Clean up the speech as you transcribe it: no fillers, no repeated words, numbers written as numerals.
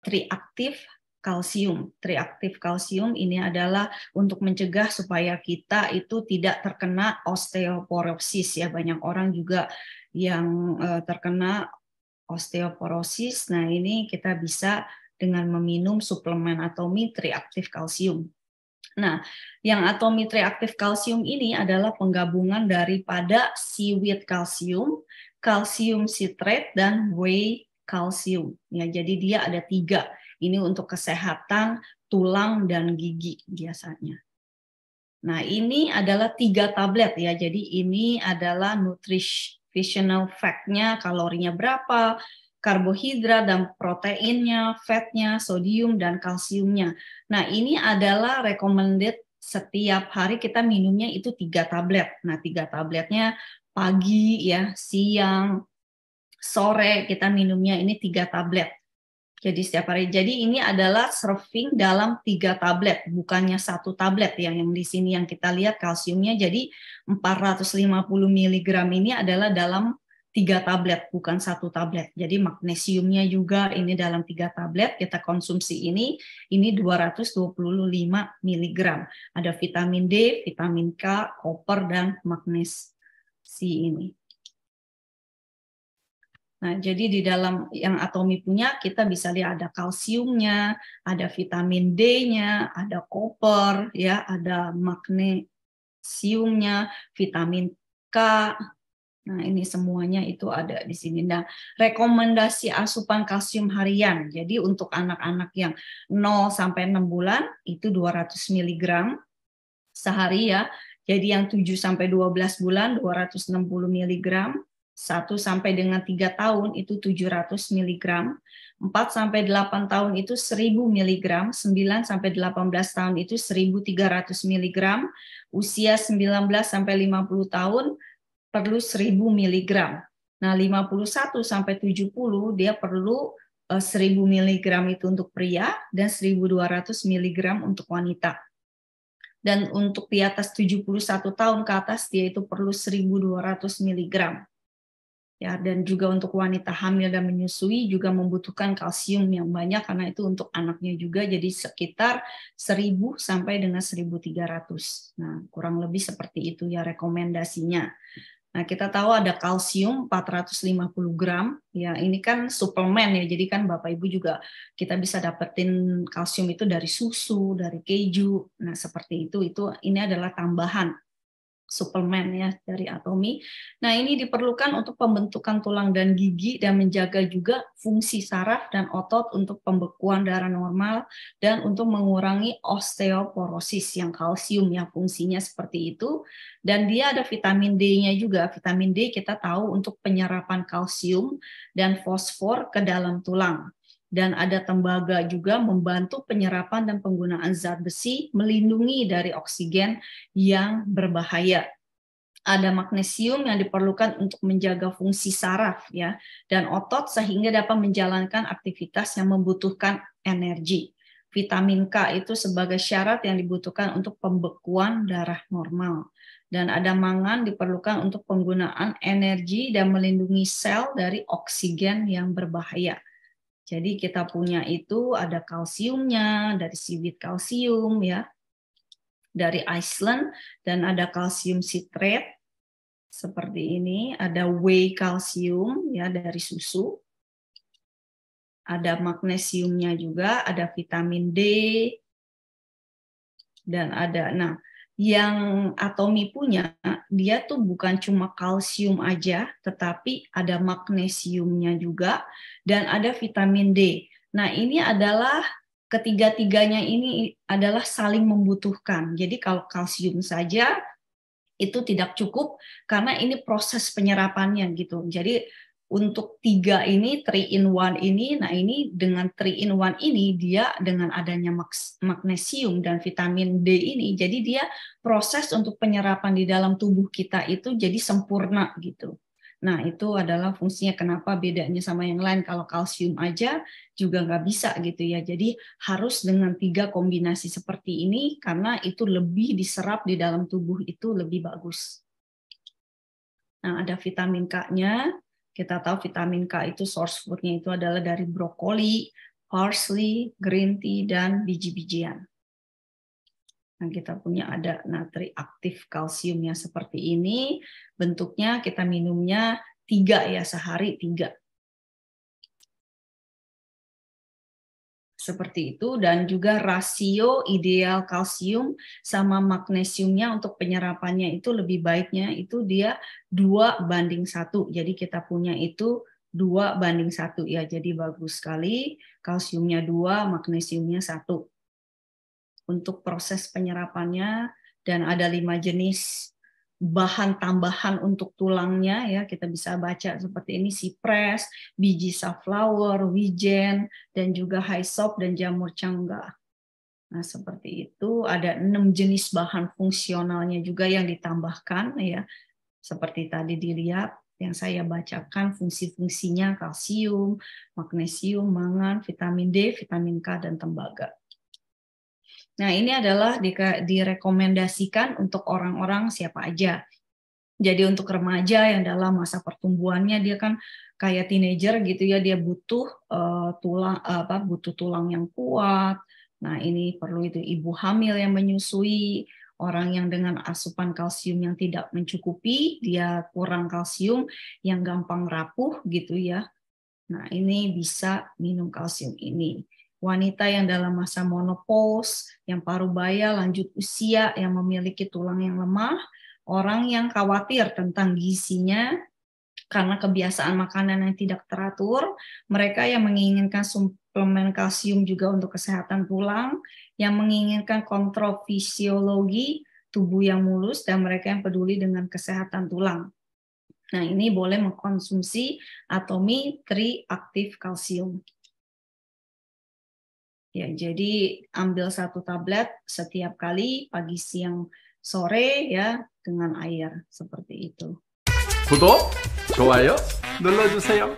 triaktif kalsium. Triaktif kalsium ini adalah untuk mencegah supaya kita itu tidak terkena osteoporosis ya. Banyak orang juga yang terkena osteoporosis. Nah, ini kita bisa dengan meminum suplemen Atomy triaktif kalsium. Nah, yang Atomy triaktif kalsium ini adalah penggabungan daripada seaweed kalsium, kalsium citrate, dan whey kalsium. Ya, jadi dia ada 3. Ini untuk kesehatan tulang dan gigi biasanya. Nah, ini adalah 3 tablet ya. Jadi ini adalah nutritional fact-nya, kalorinya berapa, karbohidrat dan proteinnya, fatnya, sodium dan kalsiumnya. Nah, ini adalah recommended setiap hari kita minumnya itu 3 tablet. Nah, 3 tabletnya pagi ya, siang, sore kita minumnya ini 3 tablet. Jadi setiap hari. Jadi ini adalah serving dalam 3 tablet, bukannya 1 tablet yang di sini yang kita lihat kalsiumnya. Jadi 450 mg ini adalah dalam 3 tablet, bukan 1 tablet. Jadi magnesiumnya juga ini dalam 3 tablet kita konsumsi ini 225 mg. Ada vitamin D, vitamin K, koper dan magnesium ini. Nah, jadi di dalam yang Atomy punya kita bisa lihat ada kalsiumnya, ada vitamin D-nya, ada koper, ya, ada magnesiumnya, vitamin K. Nah, ini semuanya itu ada di sini. Nah, rekomendasi asupan kalsium harian. Jadi untuk anak-anak yang 0 sampai 6 bulan itu 200 mg sehari ya. Jadi yang 7 sampai 12 bulan 260 mg. 1 sampai dengan 3 tahun itu 700 mg, 4 sampai 8 tahun itu 1000 mg, 9 sampai 18 tahun itu 1300 mg, usia 19 sampai 50 tahun perlu 1000 mg. Nah, 51 sampai 70 dia perlu 1000 mg itu untuk pria dan 1200 mg untuk wanita. Dan untuk di atas 71 tahun ke atas dia itu perlu 1200 mg. Ya, dan juga untuk wanita hamil dan menyusui juga membutuhkan kalsium yang banyak karena itu untuk anaknya juga, jadi sekitar 1000 sampai dengan 1300. Nah, kurang lebih seperti itu ya rekomendasinya. Nah, kita tahu ada kalsium 450 gram, ya ini kan suplemen ya, jadi kan Bapak Ibu juga kita bisa dapetin kalsium itu dari susu, dari keju. Nah, seperti itu ini adalah tambahan suplemen ya dari Atomy. Nah, ini diperlukan untuk pembentukan tulang dan gigi dan menjaga juga fungsi saraf dan otot untuk pembekuan darah normal dan untuk mengurangi osteoporosis yang kalsium ya fungsinya seperti itu. Dan dia ada vitamin D-nya juga. Vitamin D kita tahu untuk penyerapan kalsium dan fosfor ke dalam tulang. Dan ada tembaga juga membantu penyerapan dan penggunaan zat besi, melindungi dari oksigen yang berbahaya. Ada magnesium yang diperlukan untuk menjaga fungsi saraf ya dan otot sehingga dapat menjalankan aktivitas yang membutuhkan energi. Vitamin K itu sebagai syarat yang dibutuhkan untuk pembekuan darah normal. Dan ada mangan diperlukan untuk penggunaan energi dan melindungi sel dari oksigen yang berbahaya. Jadi kita punya itu ada kalsiumnya dari seaweed kalsium ya, dari Iceland, dan ada kalsium citrate seperti ini, ada whey kalsium ya dari susu, ada magnesiumnya juga, ada vitamin D, dan ada, nah yang Atomy punya, dia tuh bukan cuma kalsium aja, tetapi ada magnesiumnya juga, dan ada vitamin D. Nah, ini adalah ketiga-tiganya ini adalah saling membutuhkan. Jadi kalau kalsium saja itu tidak cukup karena ini proses penyerapannya gitu. Jadi untuk 3 ini 3 in 1 ini, nah ini dengan 3 in 1 ini dia dengan adanya magnesium dan vitamin D ini, jadi dia proses untuk penyerapan di dalam tubuh kita itu jadi sempurna gitu. Nah, itu adalah fungsinya kenapa bedanya sama yang lain. Kalau kalsium aja juga nggak bisa gitu ya. Jadi harus dengan 3 kombinasi seperti ini karena itu lebih diserap di dalam tubuh itu lebih bagus. Nah, ada vitamin K-nya. Kita tahu vitamin K itu source food-nya itu adalah dari brokoli, parsley, green tea, dan biji-bijian. Nah, kita punya ada natri aktif kalsiumnya seperti ini. Bentuknya kita minumnya 3 ya, sehari 3. Seperti itu, dan juga rasio ideal kalsium sama magnesiumnya untuk penyerapannya itu lebih baiknya itu dia 2:1. Jadi kita punya itu 2:1 ya. Jadi bagus sekali, kalsiumnya 2, magnesiumnya 1. Untuk proses penyerapannya, dan ada 5 jenis bahan tambahan untuk tulangnya ya, kita bisa baca seperti ini: sipres, biji safflower, wijen, dan juga hyssop dan jamur cangga. Nah, seperti itu. Ada 6 jenis bahan fungsionalnya juga yang ditambahkan ya. Seperti tadi dilihat yang saya bacakan fungsi-fungsinya: kalsium, magnesium, mangan, vitamin D, vitamin K, dan tembaga. Nah, ini adalah direkomendasikan untuk orang-orang siapa aja. Jadi untuk remaja yang dalam masa pertumbuhannya, dia kan kayak teenager gitu ya, dia butuh butuh tulang yang kuat. Nah, ini perlu itu ibu hamil yang menyusui, orang yang dengan asupan kalsium yang tidak mencukupi, dia kurang kalsium, yang gampang rapuh gitu ya. Nah, ini bisa minum kalsium ini. Wanita yang dalam masa menopause, yang parubaya, lanjut usia, yang memiliki tulang yang lemah, orang yang khawatir tentang gizinya karena kebiasaan makanan yang tidak teratur, mereka yang menginginkan suplemen kalsium juga untuk kesehatan tulang, yang menginginkan kontrol fisiologi tubuh yang mulus, dan mereka yang peduli dengan kesehatan tulang. Nah, ini boleh mengkonsumsi Atomy Tri-Aktif Kalsium. Ya, jadi ambil 1 tablet setiap kali pagi, siang, sore ya, dengan air seperti itu. 구독, 좋아요 눌러주세요.